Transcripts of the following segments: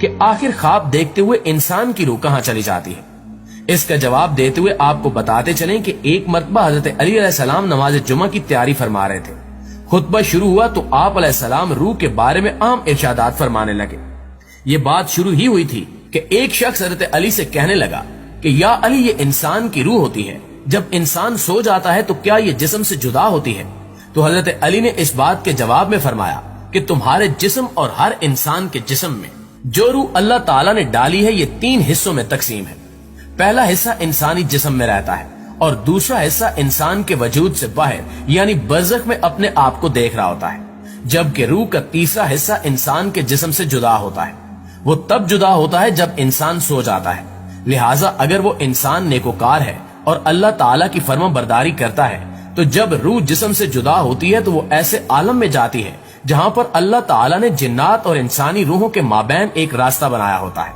کہ آخر خواب دیکھتے ہوئے انسان کی روح کہاں چلی جاتی ہے؟ اس کا جواب دیتے ہوئے آپ کو بتاتے چلیں کہ ایک مرتبہ حضرت علی علیہ السلام نماز جمعہ کی تیاری فرما رہے تھے۔ خطبہ شروع ہوا تو آپ علیہ السلام روح کے بارے میں عام ارشادات فرمانے لگے۔ یہ بات شروع ہی ہوئی تھی کہ ایک شخص حضرت علی سے کہنے لگا کہ یا علی، یہ انسان کی روح ہوتی ہے، جب انسان سو جاتا ہے تو کیا یہ جسم سے جدا ہوتی ہے؟ تو حضرت علی نے اس بات کے جواب میں فرمایا کہ تمہارے جسم اور ہر انسان کے جسم میں جو روح اللہ تعالیٰ نے ڈالی ہے یہ 3 حصوں میں تقسیم ہے۔ پہلا حصہ انسانی جسم میں رہتا ہے اور دوسرا حصہ انسان کے وجود سے باہر یعنی برزخ میں اپنے آپ کو دیکھ رہا ہوتا ہے، جبکہ روح کا تیسرا حصہ انسان کے جسم سے جدا ہوتا ہے۔ وہ تب جدا ہوتا ہے جب انسان سو جاتا ہے۔ لہٰذا اگر وہ انسان نیکوکار ہے اور اللہ تعالیٰ کی فرما برداری کرتا ہے تو جب روح جسم سے جدا ہوتی ہے تو وہ ایسے عالم میں جاتی ہے جہاں پر اللہ تعالیٰ نے جنات اور انسانی روحوں کے مابین ایک راستہ بنایا ہوتا ہے۔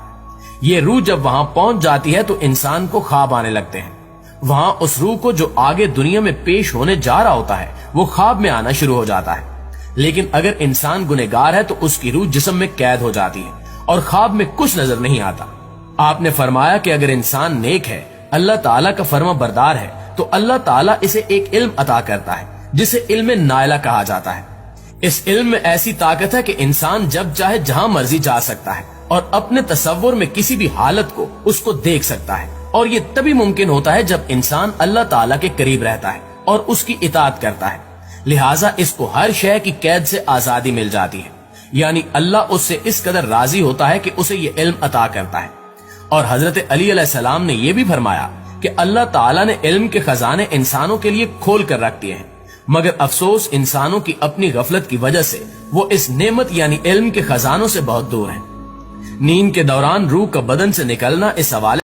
یہ روح جب وہاں پہنچ جاتی ہے تو انسان کو خواب آنے لگتے ہیں۔ وہاں اس روح کو جو آگے دنیا میں پیش ہونے جا رہا ہوتا ہے وہ خواب میں آنا شروع ہو جاتا ہے۔ لیکن اگر انسان گنہگار ہے تو اس کی روح جسم میں قید ہو جاتی ہے اور خواب میں کچھ نظر نہیں آتا۔ آپ نے فرمایا کہ اگر انسان نیک ہے، اللہ تعالیٰ کا فرما بردار ہے، تو اللہ تعالیٰ اسے ایک علم عطا کرتا ہے جسے علم نائلہ کہا جاتا ہے۔ اس علم میں ایسی طاقت ہے کہ انسان جب چاہے جہاں مرضی جا سکتا ہے اور اپنے تصور میں کسی بھی حالت کو اس کو دیکھ سکتا ہے، اور یہ تبھی ممکن ہوتا ہے جب انسان اللہ تعالیٰ کے قریب رہتا ہے اور اس کی اطاعت کرتا ہے۔ لہٰذا اس کو ہر شے کی قید سے آزادی مل جاتی ہے، یعنی اللہ اس سے اس قدر راضی ہوتا ہے کہ اسے یہ علم عطا کرتا ہے۔ اور حضرت علی علیہ السلام نے یہ بھی فرمایا کہ اللہ تعالیٰ نے علم کے خزانے انسانوں کے لیے کھول کر رکھ دیے ہیں، مگر افسوس انسانوں کی اپنی غفلت کی وجہ سے وہ اس نعمت یعنی علم کے خزانوں سے بہت دور ہیں۔ نیند کے دوران روح کا بدن سے نکلنا اس حوالے